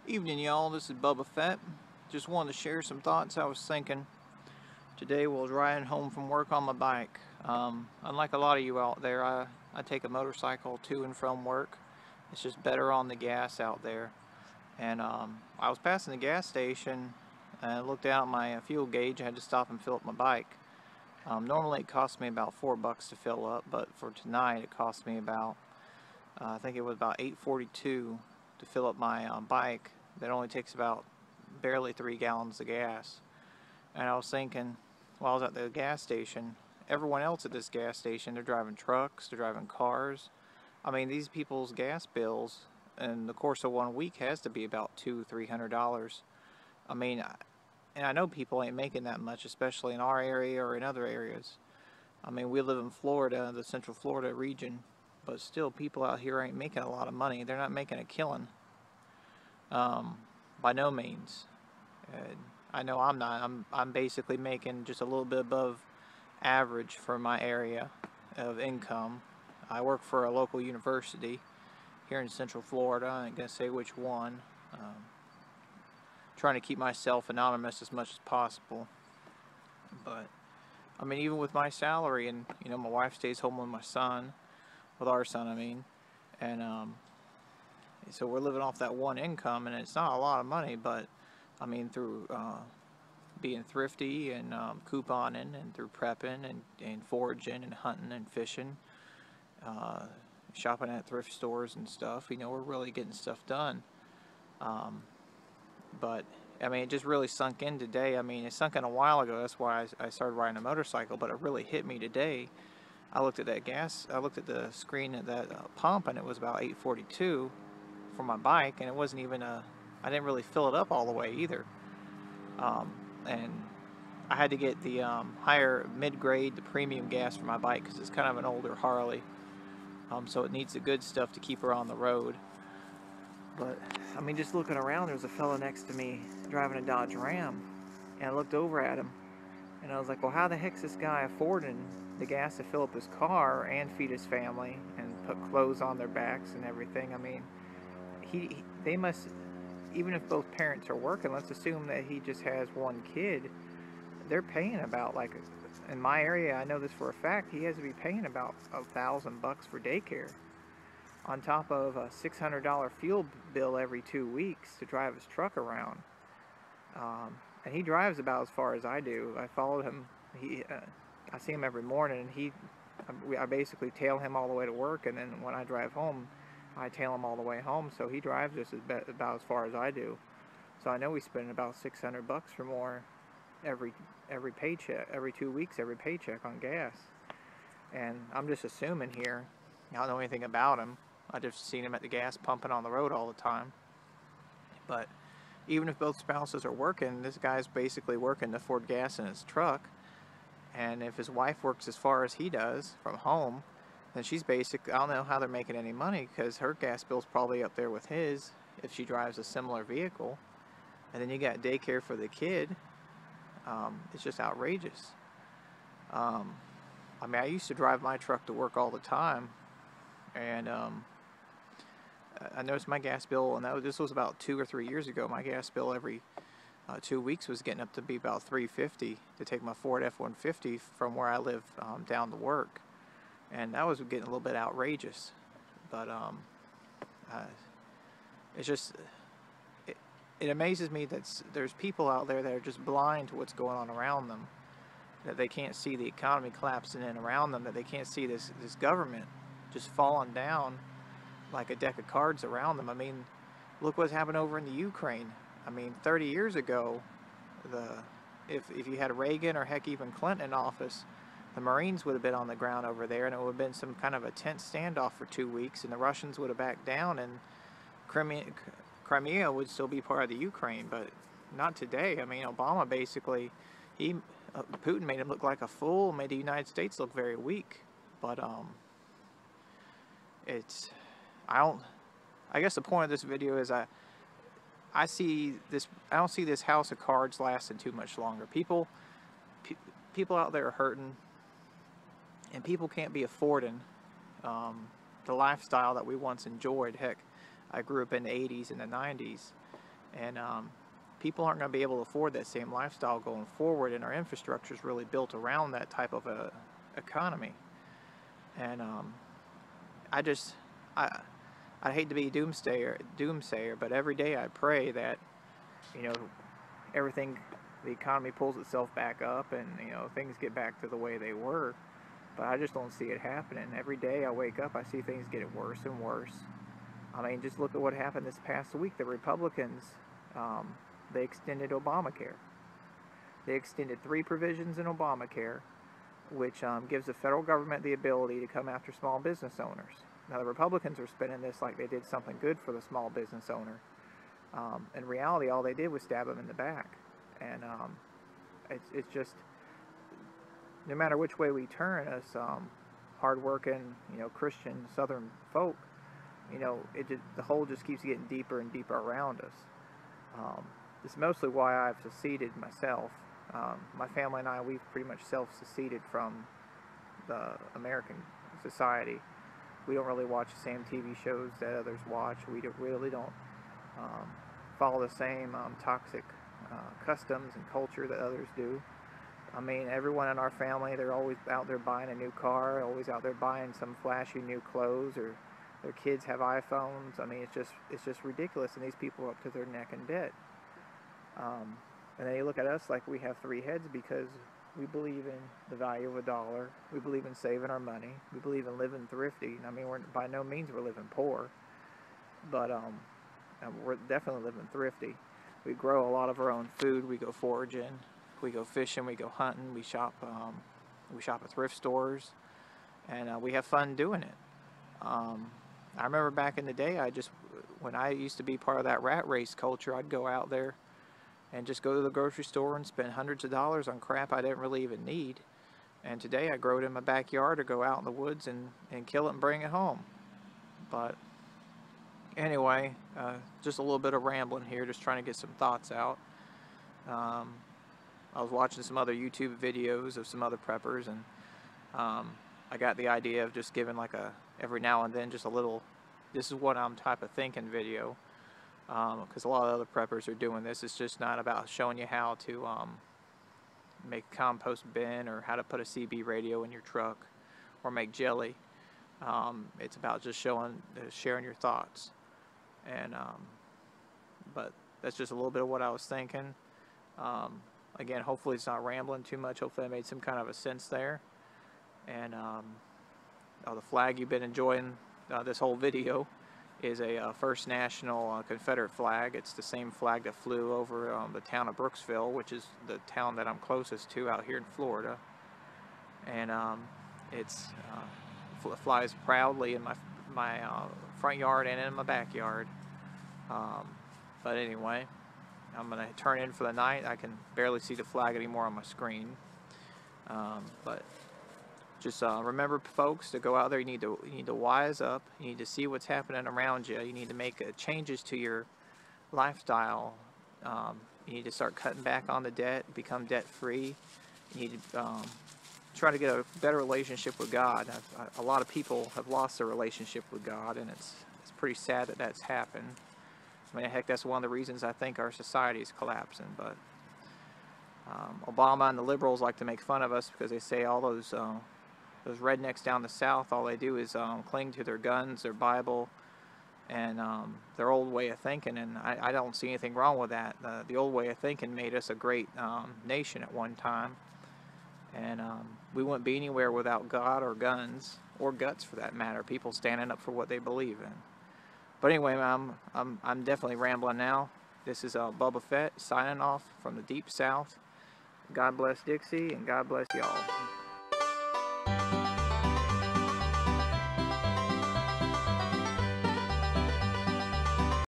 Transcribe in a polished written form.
Evening, y'all. This is Bubba Fett. Just wanted to share some thoughts I was thinking today while I was riding home from work on my bike. Unlike a lot of you out there, I take a motorcycle to and from work. It's just better on the gas out there. And I was passing the gas station and I looked down at my fuel gauge. I had to stop and fill up my bike. Normally it costs me about $4 to fill up, but for tonight it cost me about, I think it was about $8.42 to fill up my bike. That only takes about barely 3 gallons of gas. And I was thinking, while I was at the gas station, everyone else at this gas station, they're driving trucks, they're driving cars. I mean, these people's gas bills in the course of 1 week has to be about $200–300. I mean, and I know people ain't making that much, especially in our area or in other areas. I mean, we live in Florida, the Central Florida region, but still people out here ain't making a lot of money. They're not making a killing. By no means. I know I'm not. I'm basically making just a little bit above average for my area of income. I work for a local university here in Central Florida. I ain't gonna say which one. Trying to keep myself anonymous as much as possible. But I mean, even with my salary, and you know, my wife stays home with my son, with our son, I mean, and so we're living off that one income, and it's not a lot of money, but I mean, through being thrifty and couponing and through prepping and foraging and hunting and fishing, shopping at thrift stores and stuff, you know, we're really getting stuff done. But I mean, it just really sunk in today. I mean, it sunk in a while ago. That's why I started riding a motorcycle, but it really hit me today. I looked at the screen at that pump, and it was about $8.42 for my bike, and it wasn't even I didn't really fill it up all the way either. And I had to get the higher mid-grade, the premium gas for my bike, because it's kind of an older Harley. So it needs the good stuff to keep her on the road. But I mean, just looking around, there was a fella next to me driving a Dodge Ram, and I looked over at him, and I was like, well, how the heck's this guy affording the gas to fill up his car and feed his family and put clothes on their backs and everything? I mean, they must, even if both parents are working, let's assume that he just has one kid, they're paying about, like, in my area, I know this for a fact, he has to be paying about $1,000 for daycare, on top of a $600 fuel bill every 2 weeks to drive his truck around. And he drives about as far as I do. I followed him. I see him every morning, and I basically tail him all the way to work, and then when I drive home, I tail him all the way home. So he drives just about as far as I do. So I know we spend about $600 or more every paycheck, every 2 weeks, every paycheck on gas. And I'm just assuming here. I don't know anything about him. I just seen him at the gas pumping on the road all the time. But even if both spouses are working, this guy's basically working to afford gas in his truck. And if his wife works as far as he does from home, then she's basically, I don't know how they're making any money, because her gas bill's probably up there with his if she drives a similar vehicle. And then you got daycare for the kid. It's just outrageous. I mean, I used to drive my truck to work all the time, and I noticed my gas bill, and this was about 2 or 3 years ago, my gas bill every 2 weeks was getting up to be about $350 to take my Ford F-150 from where I live down to work. And that was getting a little bit outrageous. But it's just, it amazes me that there's people out there that are just blind to what's going on around them, that they can't see the economy collapsing in around them, that they can't see this government just falling down like a deck of cards around them. I mean, look what's happened over in the Ukraine. I mean, 30 years ago, if you had Reagan or heck even Clinton in office, the Marines would have been on the ground over there, and it would have been some kind of a tense standoff for 2 weeks, and the Russians would have backed down, and Crimea would still be part of the Ukraine. But not today. I mean, Obama basically, Putin made him look like a fool, made the United States look very weak. But I guess the point of this video is I don't see this house of cards lasting too much longer. People out there are hurting, and people can't be affording the lifestyle that we once enjoyed. Heck, I grew up in the 80s and the 90s, and people aren't going to be able to afford that same lifestyle going forward, and our infrastructure is really built around that type of a economy. And I just I hate to be doomsayer, but every day I pray that, you know, everything, the economy pulls itself back up, and, you know, things get back to the way they were. But I just don't see it happening. Every day I wake up, I see things getting worse and worse. I mean, just look at what happened this past week. The Republicans, they extended Obamacare. They extended 3 provisions in Obamacare, which gives the federal government the ability to come after small business owners. Now, the Republicans are spinning this like they did something good for the small business owner. In reality, all they did was stab them in the back. And it's just, no matter which way we turn, us hard-working, you know, Christian Southern folk, you know, the hole just keeps getting deeper and deeper around us. It's mostly why I've seceded myself. My family and I, we've pretty much self-seceded from the American society. We don't really watch the same TV shows that others watch. We really don't follow the same toxic customs and culture that others do. I mean, everyone in our family, they're always out there buying a new car, always out there buying some flashy new clothes, or their kids have iPhones. I mean, it's just ridiculous, and these people are up to their neck in debt. And then you look at us like we have 3 heads, because we believe in the value of a dollar. We believe in saving our money. We believe in living thrifty. I mean, by no means we're living poor, but we're definitely living thrifty. We grow a lot of our own food. We go foraging. We go fishing. We go hunting. We shop at thrift stores, and we have fun doing it. I remember back in the day, when I used to be part of that rat race culture, I'd go out there and just go to the grocery store and spend hundreds of dollars on crap I didn't really even need. And today I grow it in my backyard, or go out in the woods and kill it and bring it home. But anyway, just a little bit of rambling here, just trying to get some thoughts out. I was watching some other YouTube videos of some other preppers, and I got the idea of just giving like every now and then just a little, this is what I'm type of thinking video. Because a lot of other preppers are doing this. It's just not about showing you how to make a compost bin, or how to put a CB radio in your truck, or make jelly. It's about just sharing your thoughts. And but that's just a little bit of what I was thinking. Again, hopefully it's not rambling too much. Hopefully I made some kind of a sense there. And the flag you've been enjoying this whole video is a First National Confederate flag. It's the same flag that flew over the town of Brooksville, which is the town that I'm closest to out here in Florida. And it flies proudly in my front yard and in my backyard. But anyway, I'm going to turn in for the night. I can barely see the flag anymore on my screen. But just remember, folks, to go out there, you need to wise up. You need to see what's happening around you. You need to make changes to your lifestyle. You need to start cutting back on the debt, become debt-free. You need to try to get a better relationship with God. A lot of people have lost their relationship with God, and it's pretty sad that that's happened. I mean, heck, that's one of the reasons I think our society is collapsing. But Obama and the liberals like to make fun of us because they say all those rednecks down the South, all they do is cling to their guns, their Bible, and their old way of thinking. And I don't see anything wrong with that. The old way of thinking made us a great nation at one time, and we wouldn't be anywhere without God or guns, or guts for that matter. People standing up for what they believe in. But anyway, I'm definitely rambling now. This is Bubba Fett signing off from the Deep South. God bless Dixie, and God bless y'all.